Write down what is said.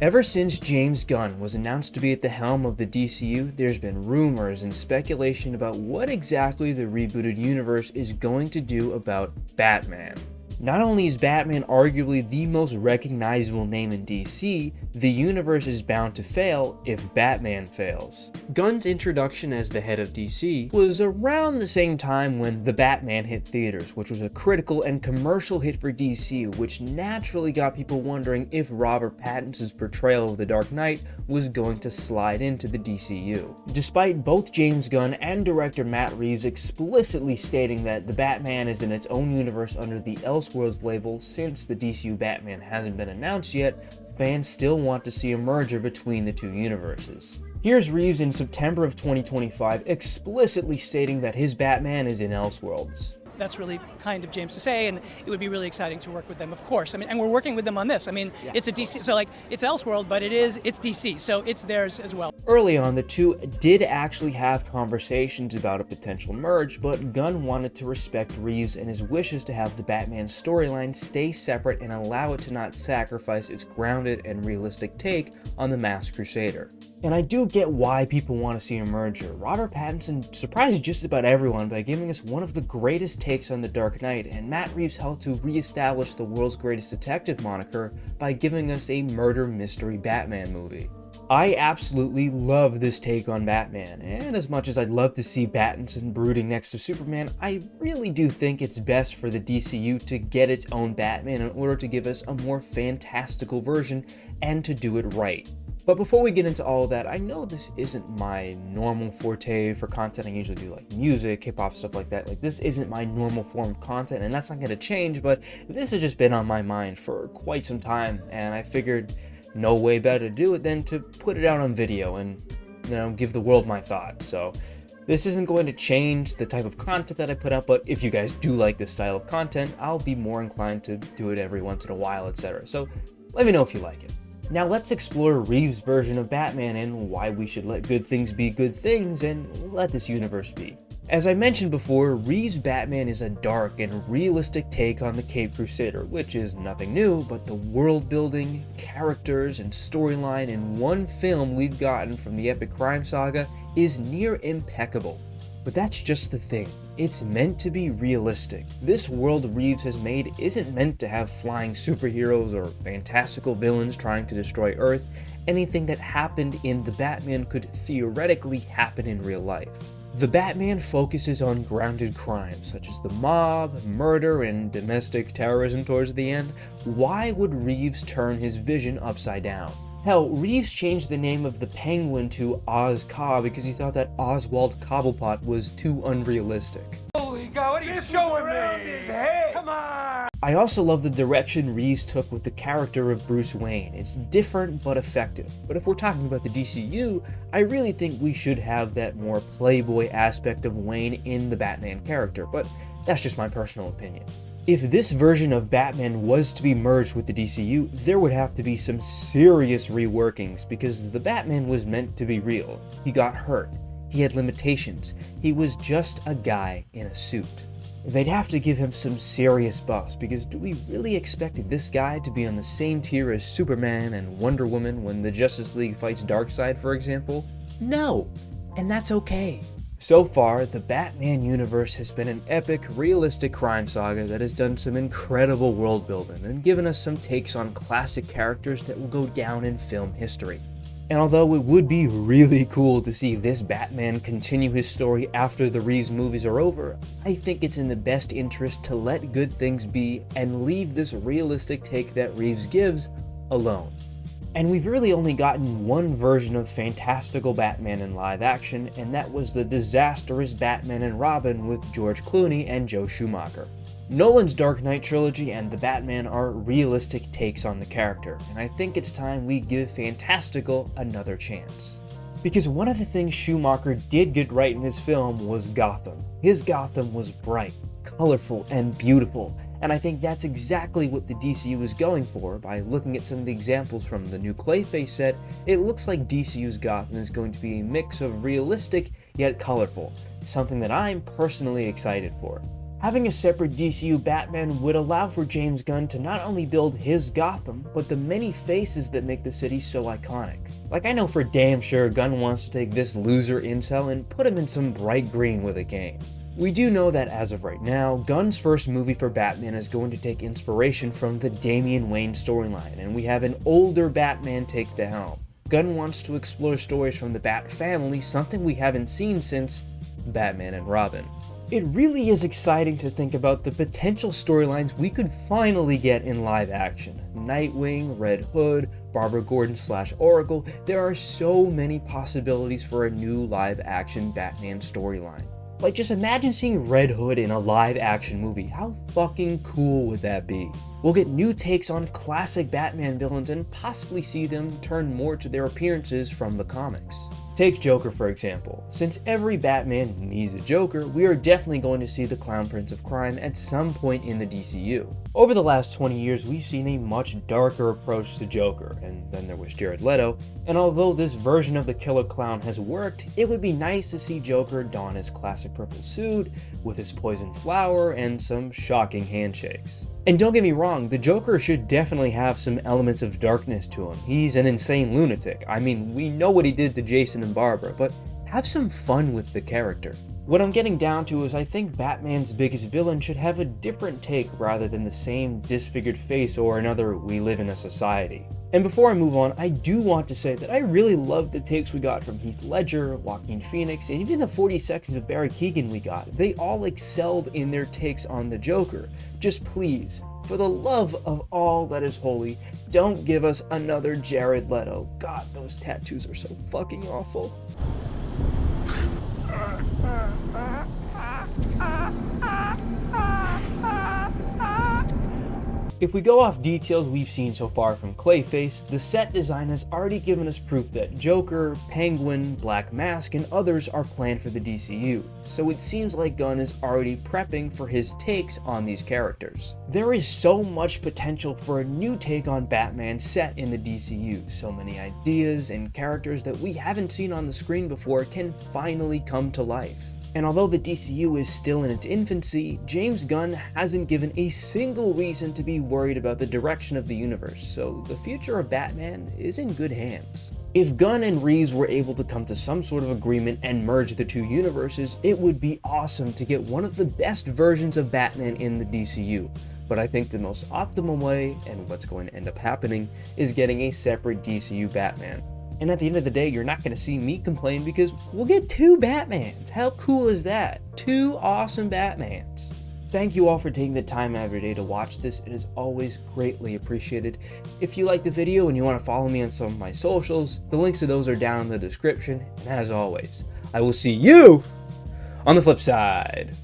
Ever since James Gunn was announced to be at the helm of the DCU, there's been rumors and speculation about what exactly the rebooted universe is going to do about Batman. Not only is Batman arguably the most recognizable name in DC, the universe is bound to fail if Batman fails. Gunn's introduction as the head of DC was around the same time when The Batman hit theaters, which was a critical and commercial hit for DC, which naturally got people wondering if Robert Pattinson's portrayal of the Dark Knight was going to slide into the DCU. Despite both James Gunn and director Matt Reeves explicitly stating that The Batman is in its own universe under the Elseworlds label since the DCU Batman hasn't been announced yet, fans still want to see a merger between the two universes. Here's Reeves in September of 2025 explicitly stating that his Batman is in Elseworlds. That's really kind of James to say, and it would be really exciting to work with them, of course. I mean, and we're working with them on this. I mean, It's a DC, so like, it's Elseworld, but it's DC, so it's theirs as well. Early on, the two did actually have conversations about a potential merge, but Gunn wanted to respect Reeves and his wishes to have the Batman storyline stay separate and allow it to not sacrifice its grounded and realistic take on the Masked Crusader. And I do get why people want to see a merger. Robert Pattinson surprised just about everyone by giving us one of the greatest takes on the Dark Knight, and Matt Reeves helped to re-establish the world's greatest detective moniker by giving us a murder mystery Batman movie. I absolutely love this take on Batman, and as much as I'd love to see Pattinson brooding next to Superman, I really do think it's best for the DCU to get its own Batman in order to give us a more fantastical version and to do it right. But before we get into all of that, I know this isn't my normal forte for content. I usually do like music, hip-hop, stuff like that. Like, this isn't my normal form of content, and that's not going to change, but this has just been on my mind for quite some time, and I figured no way better to do it than to put it out on video and, give the world my thoughts. So this isn't going to change the type of content that I put out, but if you guys do like this style of content, I'll be more inclined to do it every once in a while, etc. So let me know if you like it. Now let's explore Reeves' version of Batman and why we should let good things be good things and let this universe be. As I mentioned before, Reeves' Batman is a dark and realistic take on the Caped Crusader, which is nothing new, but the world building, characters, and storyline in one film we've gotten from the epic crime saga is near impeccable. But that's just the thing. It's meant to be realistic. This world Reeves has made isn't meant to have flying superheroes or fantastical villains trying to destroy Earth. Anything that happened in The Batman could theoretically happen in real life. The Batman focuses on grounded crimes such as the mob, murder, and domestic terrorism towards the end. Why would Reeves turn his vision upside down? Hell, Reeves changed the name of the Penguin to Oz Cobb because he thought that Oswald Cobblepot was too unrealistic. Holy God, what are you showing me? His head. Come on! I also love the direction Reeves took with the character of Bruce Wayne. It's different but effective. But if we're talking about the DCU, I really think we should have that more playboy aspect of Wayne in the Batman character, but that's just my personal opinion. If this version of Batman was to be merged with the DCU, there would have to be some serious reworkings because the Batman was meant to be real. He got hurt. He had limitations. He was just a guy in a suit. They'd have to give him some serious buffs because do we really expect this guy to be on the same tier as Superman and Wonder Woman when the Justice League fights Darkseid, for example? No, and that's okay. So far, the Batman universe has been an epic, realistic crime saga that has done some incredible world building and given us some takes on classic characters that will go down in film history. And although it would be really cool to see this Batman continue his story after the Reeves movies are over, I think it's in the best interest to let good things be and leave this realistic take that Reeves gives alone. And we've really only gotten one version of fantastical Batman in live action, and that was the disastrous Batman and Robin with George Clooney and Joe Schumacher. Nolan's Dark Knight trilogy and The Batman are realistic takes on the character, and I think it's time we give fantastical another chance. Because one of the things Schumacher did get right in his film was Gotham. His Gotham was bright, colorful, and beautiful, and I think that's exactly what the DCU is going for. By looking at some of the examples from the new Clayface set, it looks like DCU's Gotham is going to be a mix of realistic yet colorful, something that I'm personally excited for. Having a separate DCU Batman would allow for James Gunn to not only build his Gotham, but the many faces that make the city so iconic. Like, I know for damn sure Gunn wants to take this loser incel and put him in some bright green with a cane. We do know that as of right now, Gunn's first movie for Batman is going to take inspiration from the Damian Wayne storyline, and we have an older Batman take the helm. Gunn wants to explore stories from the Bat family, something we haven't seen since Batman and Robin. It really is exciting to think about the potential storylines we could finally get in live action. Nightwing, Red Hood, Barbara Gordon/Oracle, there are so many possibilities for a new live action Batman storyline. Like, just imagine seeing Red Hood in a live action movie. How fucking cool would that be? We'll get new takes on classic Batman villains and possibly see them turn more to their appearances from the comics. Take Joker for example. Since every Batman needs a Joker, we are definitely going to see the Clown Prince of Crime at some point in the DCU. Over the last 20 years, we've seen a much darker approach to Joker, and then there was Jared Leto, and although this version of the Killer Clown has worked, it would be nice to see Joker don his classic purple suit, with his poison flower, and some shocking handshakes. And don't get me wrong, the Joker should definitely have some elements of darkness to him. He's an insane lunatic. I mean, we know what he did to Jason and Barbara, but have some fun with the character. What I'm getting down to is I think Batman's biggest villain should have a different take rather than the same disfigured face or another "we live in a society." And before I move on, I do want to say that I really loved the takes we got from Heath Ledger, Joaquin Phoenix, and even the 40 seconds of Barry Keoghan we got. They all excelled in their takes on the Joker. Just please, for the love of all that is holy, don't give us another Jared Leto. God, those tattoos are so fucking awful. If we go off details we've seen so far from Clayface, the set design has already given us proof that Joker, Penguin, Black Mask, and others are planned for the DCU, so it seems like Gunn is already prepping for his takes on these characters. There is so much potential for a new take on Batman set in the DCU, so many ideas and characters that we haven't seen on the screen before can finally come to life. And although the DCU is still in its infancy, James Gunn hasn't given a single reason to be worried about the direction of the universe, so the future of Batman is in good hands. If Gunn and Reeves were able to come to some sort of agreement and merge the two universes, it would be awesome to get one of the best versions of Batman in the DCU. But I think the most optimal way, and what's going to end up happening, is getting a separate DCU Batman. And at the end of the day, you're not going to see me complain because we'll get two Batmans. How cool is that? Two awesome Batmans. Thank you all for taking the time out of your day to watch this. It is always greatly appreciated. If you like the video and you want to follow me on some of my socials, the links to those are down in the description. And as always, I will see you on the flip side.